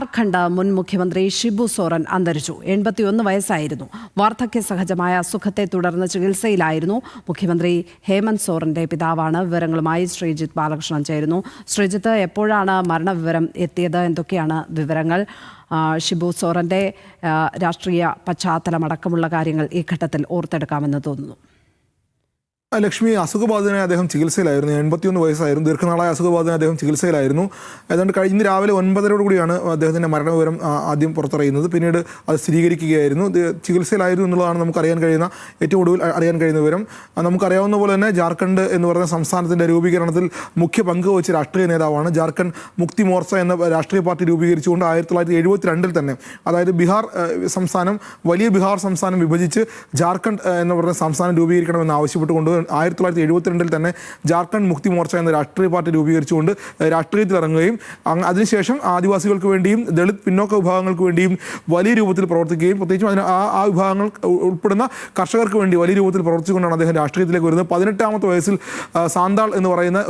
ജാർഖണ്ഡ് മുൻ മുഖ്യമന്ത്രി ഷിബു സോറൻ അന്തരിച്ചു. 81 വയസ്സായിരുന്നു. വാർദ്ധക്യ സഹജമായ അസുഖത്തെ തുടർന്ന് ചികിത്സയിലായിരുന്നു. മുഖ്യമന്ത്രി ഹേമന്ത് സോറന്റെ പിതാവാണ്. വിവരങ്ങളുമായി ശ്രീജിത്ത് ബാലകൃഷ്ണൻ ചേരുന്നു. ശ്രീജിത്ത്, എപ്പോഴാണ് മരണവിവരം എത്തിയത്? എന്തൊക്കെയാണ് വിവരങ്ങൾ? ഷിബു സോറന്റെ രാഷ്ട്രീയ പശ്ചാത്തലമടക്കമുള്ള കാര്യങ്ങൾ ഈ ഘട്ടത്തിൽ ഓർത്തെടുക്കാമെന്ന് തോന്നുന്നു. ലക്ഷ്മി, അസുഖബാധിതനായി അദ്ദേഹം ചികിത്സയിലായിരുന്നു. 81 വയസ്സായിരുന്നു. ദീർഘനാളായ അസുഖബാധിതനായി അദ്ദേഹം ചികിത്സയിലായിരുന്നു. ഏതാണ്ട് ഇന്ന് രാവിലെ 9:30 അദ്ദേഹത്തിൻ്റെ മരണവിവരം ആദ്യം പുറത്തറിയുന്നത്. പിന്നീട് അത് സ്ഥിരീകരിക്കുകയായിരുന്നു. ചികിത്സയിലായിരുന്നു എന്നുള്ളതാണ് നമുക്ക് ഏറ്റവും ഒടുവിൽ അറിയാൻ കഴിയുന്ന വിവരം. നമുക്കറിയാവുന്ന പോലെ തന്നെ ജാർഖണ്ഡ് എന്ന് പറയുന്ന സംസ്ഥാനത്തിൻ്റെ രൂപീകരണത്തിൽ മുഖ്യ പങ്ക് വഹിച്ച രാഷ്ട്രീയ നേതാവാണ്. ജാർഖണ്ഡ് മുക്തി മോർച്ച എന്ന രാഷ്ട്രീയ പാർട്ടി രൂപീകരിച്ചുകൊണ്ട് 1972 തന്നെ, അതായത് വലിയ ബീഹാർ സംസ്ഥാനം വിഭജിച്ച് ജാർഖണ്ഡ് എന്ന് പറയുന്ന സംസ്ഥാനം രൂപീകരിക്കണമെന്ന് ആവശ്യപ്പെട്ടുകൊണ്ട് 1972 തന്നെ ജാർഖണ്ഡ് മുക്തി മോർച്ച എന്ന രാഷ്ട്രീയ പാർട്ടി രൂപീകരിച്ചുകൊണ്ട് രാഷ്ട്രീയത്തിൽ ഇറങ്ങുകയും അതിനുശേഷം ആദിവാസികൾക്ക് വേണ്ടിയും ദളിത് പിന്നോക്ക വിഭാഗങ്ങൾക്ക് വേണ്ടിയും വലിയ രൂപത്തിൽ പ്രവർത്തിക്കുകയും പ്രത്യേകിച്ചും ആ വിഭാഗങ്ങൾ ഉൾപ്പെടുന്ന കർഷകർക്ക് വേണ്ടി വലിയ രൂപത്തിൽ പ്രവർത്തിച്ചുകൊണ്ടാണ് അദ്ദേഹം രാഷ്ട്രീയത്തിലേക്ക് വരുന്നത്. 18ാമത്തെ വയസ്സിൽ സാന്താൾ എന്ന് പറയുന്ന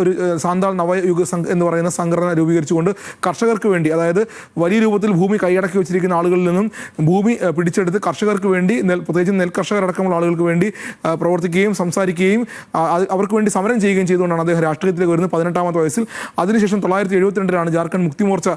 സാന്താൾ നവയുഗ എന്ന് പറയുന്ന സംഘടന രൂപീകരിച്ചുകൊണ്ട് കർഷകർക്ക് വേണ്ടി, അതായത് വലിയ രൂപത്തിൽ ഭൂമി കൈയടക്കി വെച്ചിരിക്കുന്ന ആളുകളിൽ നിന്നും ഭൂമി പിടിച്ചെടുത്ത് കർഷകർക്ക് വേണ്ടി, പ്രത്യേകിച്ച് നെൽകർഷകരടക്കമുള്ള ആളുകൾക്ക് വേണ്ടി പ്രവർത്തിക്കുകയും സംസാരിക്കുകയും അവർക്ക് വേണ്ടി സമരം ചെയ്യുകയും ചെയ്തുകൊണ്ടാണ് അദ്ദേഹം രാഷ്ട്രീയത്തിലേക്ക് വരുന്നത് 18ാമത്തെ വയസ്സിൽ. അതിനുശേഷം 1972 ജാർഖണ്ഡ് മുക്തി മോർച്ച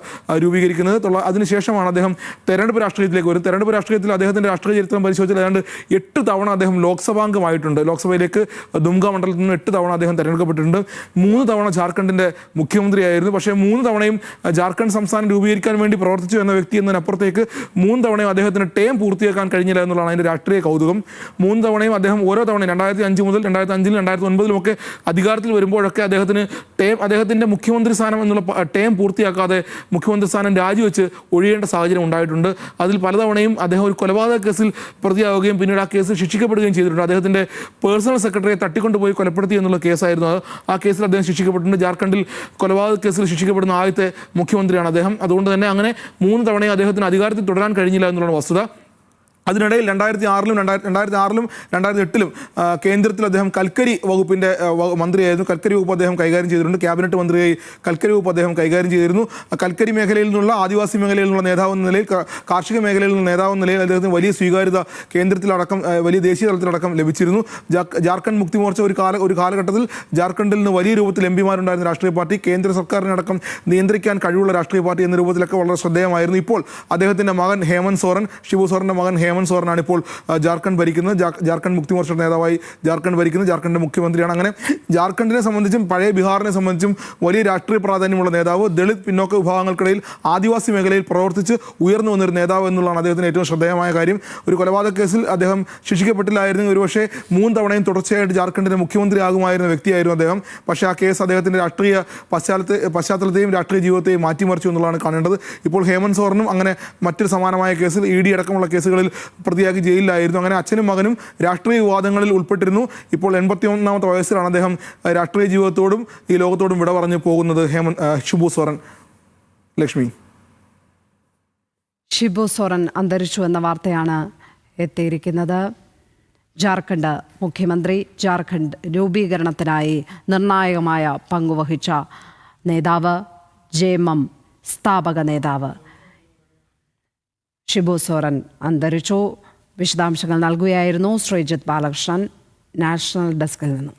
രൂപീകരിക്കുന്നത്. അതിനുശേഷമാണ് അദ്ദേഹം തെരഞ്ഞെടുപ്പ് രാഷ്ട്രീയത്തിലേക്ക് വരുന്നത്. തെരഞ്ഞെടുപ്പ് രാഷ്ട്രീയത്തിൽ അദ്ദേഹത്തിൻ്റെ രാഷ്ട്രീയ ചരിത്രം പരിശോധിച്ചാൽ ഏതാണ്ട് 8 തവണ അദ്ദേഹം ലോക്സഭാംഗമായിട്ടുണ്ട്. ലോക്സഭയിലേക്ക് ദുംക മണ്ഡലത്തിൽ നിന്ന് 8 തവണ അദ്ദേഹം തെരഞ്ഞെടുക്കപ്പെട്ടിട്ടുണ്ട്. 3 തവണ ജാർഖണ്ഡിൻ്റെ മുഖ്യമന്ത്രിയായിരുന്നു. പക്ഷേ 3 തവണയും ജാർഖണ്ഡ് സംസ്ഥാനം രൂപീകരിക്കാൻ വേണ്ടി പ്രവർത്തിച്ചു എന്ന വ്യക്തി എന്നതിനപ്പുറത്തേക്ക് 3 തവണയും അദ്ദേഹത്തിന് ടേം പൂർത്തിയാക്കാൻ കഴിഞ്ഞില്ല എന്നുള്ളതാണ് അതിൻ്റെ രാഷ്ട്രീയ കൗതുകം. 3 തവണയും അദ്ദേഹം ഓരോ തവണയും 2005 മുതൽ 2005 2009 അധികാരത്തിൽ വരുമ്പോഴൊക്കെ അദ്ദേഹത്തിൻ്റെ മുഖ്യമന്ത്രി സ്ഥാനം എന്നുള്ള ടേം പൂർത്തിയാക്കാതെ മുഖ്യമന്ത്രി സ്ഥാനം രാജിവെച്ച് ഒഴിയേണ്ട സാഹചര്യം ഉണ്ടായിട്ടുണ്ട്. അതിൽ പലതവണയും അദ്ദേഹം ഒരു കൊലപാതക കേസിൽ പ്രതിയാവുകയും പിന്നീട് ആ കേസിൽ ശിക്ഷിക്കപ്പെടുകയും ചെയ്തിട്ടുണ്ട്. അദ്ദേഹത്തിൻ്റെ പേഴ്സണൽ സെക്രട്ടറിയെ തട്ടിക്കൊണ്ടുപോയി കൊലപ്പെടുത്തി എന്നുള്ള കേസായിരുന്നു അത്. ആ കേസിൽ അദ്ദേഹം ശിക്ഷിക്കപ്പെട്ടിട്ടുണ്ട്. ജാർഖണ്ഡിൽ കൊലപാതക കേസിൽ ശിക്ഷിക്കപ്പെടുന്ന ആദ്യത്തെ മുഖ്യമന്ത്രിയാണ് അദ്ദേഹം. അതുകൊണ്ട് തന്നെ അങ്ങനെ 3 തവണയും അദ്ദേഹത്തിന് അധികാരത്തിൽ തുടരാൻ കഴിഞ്ഞില്ല എന്നുള്ള വസ്തുത. അതിനിടയിൽ 2006-ലും 2008-ലും കേന്ദ്രത്തിൽ അദ്ദേഹം കൽക്കരി വകുപ്പിൻ്റെ മന്ത്രിയായിരുന്നു. കൽക്കരി വകുപ്പ് അദ്ദേഹം കൈകാര്യം ചെയ്തിട്ടുണ്ട്. ക്യാബിനറ്റ് മന്ത്രിയായി കൽക്കരി വകുപ്പ് അദ്ദേഹം കൈകാര്യം ചെയ്തിരുന്നു. കൽക്കരി മേഖലയിൽ നിന്നുള്ള, ആദിവാസി മേഖലയിൽ നിന്നുള്ള നേതാവെന്ന നിലയിൽ, കാർഷിക മേഖലയിൽ നിന്നുള്ള നേതാവെന്ന നിലയിൽ അദ്ദേഹത്തിന് വലിയ സ്വീകാര്യത കേന്ദ്രത്തിലടക്കം വലിയ ദേശീയ തലത്തിലടക്കം ലഭിച്ചിരുന്നു. ജാർഖണ്ഡ് മുക്തി മോർച്ച ഒരു കാലഘട്ടത്തിൽ ജാർഖണ്ഡിൽ നിന്ന് വലിയ രൂപത്തിൽ എംപിമാരുണ്ടായിരുന്ന രാഷ്ട്രീയ പാർട്ടി, കേന്ദ്ര സർക്കാരിനടക്കം നിയന്ത്രിക്കാൻ കഴിവുള്ള രാഷ്ട്രീയ പാർട്ടി എന്ന രൂപത്തിലൊക്കെ വളരെ ശ്രദ്ധേയമായിരുന്നു. ഇപ്പോൾ അദ്ദേഹത്തിൻ്റെ മകൻ ഹേമന്ത് സോറൻ, ഷിബു സോറൻ്റെ മകൻ ഹേമന്ത് സോറനാണ് ഇപ്പോൾ ജാർഖണ്ഡ് ഭരിക്കുന്നത്. ജാർഖണ്ഡ് മുക്തി മോർച്ചയുടെ നേതാവായി ജാർഖണ്ഡ് ഭരിക്കുന്നത്. ജാർഖണ്ഡിൻ്റെ മുഖ്യമന്ത്രിയാണ്. അങ്ങനെ ജാർഖണ്ഡിനെ സംബന്ധിച്ചും പഴയ ബീഹാറിനെ സംബന്ധിച്ചും വലിയ രാഷ്ട്രീയ പ്രാധാന്യമുള്ള നേതാവ്, ദളിത് പിന്നോക്ക വിഭാഗങ്ങൾക്കിടയിൽ ആദിവാസി മേഖലയിൽ പ്രവർത്തിച്ച് ഉയർന്നു വന്നൊരു നേതാവ് എന്നുള്ളതാണ് അദ്ദേഹത്തിന് ഏറ്റവും ശ്രദ്ധേയമായ കാര്യം. ഒരു കൊലപാതക കേസിൽ അദ്ദേഹം ശിക്ഷിക്കപ്പെട്ടില്ലായിരുന്നു. ഒരുപക്ഷെ 3 തവണയും തുടർച്ചയായിട്ട് ജാർഖണ്ഡിൻ്റെ മുഖ്യമന്ത്രി ആകുമായിരുന്ന വ്യക്തിയായിരുന്നു അദ്ദേഹം. പക്ഷേ ആ കേസ് അദ്ദേഹത്തിൻ്റെ രാഷ്ട്രീയ പശ്ചാത്തലത്തെയും രാഷ്ട്രീയ ജീവിതത്തെയും മാറ്റിമറിച്ചു എന്നുള്ളതാണ് കാണേണ്ടത്. ഇപ്പോൾ ഹേമന്ത് സോറനും അങ്ങനെ മറ്റൊരു സമാനമായ കേസിൽ ED അടക്കമുള്ള കേസുകളിൽ പ്രതിയാക്കി ജയിലിലായിരുന്നു. അങ്ങനെ അച്ഛനും മകനും രാഷ്ട്രീയ വിവാദങ്ങളിൽ ഉൾപ്പെട്ടിരുന്നു. ഇപ്പോൾ 81ാമത്തെ വയസ്സിലാണ് അദ്ദേഹം രാഷ്ട്രീയ ജീവിതത്തോടും ഈ ലോകത്തോടും വിട പറഞ്ഞു പോകുന്നത്. ഷിബു സോറൻ. ലക്ഷ്മി, ഷിബു സോറൻ അന്തരിച്ചു എന്ന വാർത്തയാണ് എത്തിയിരിക്കുന്നത്. ജാർഖണ്ഡ് മുഖ്യമന്ത്രി, ജാർഖണ്ഡ് രൂപീകരണത്തിനായി നിർണായകമായ പങ്കുവഹിച്ച നേതാവ്, JMM സ്ഥാപക നേതാവ് ഷിബു സോറൻ അന്തരിച്ചു. വിശദാംശങ്ങൾ നൽകുകയായിരുന്നു ശ്രീജിത്ത് ബാലകൃഷ്ണൻ, നാഷണൽ ഡെസ്കിൽ നിന്നും.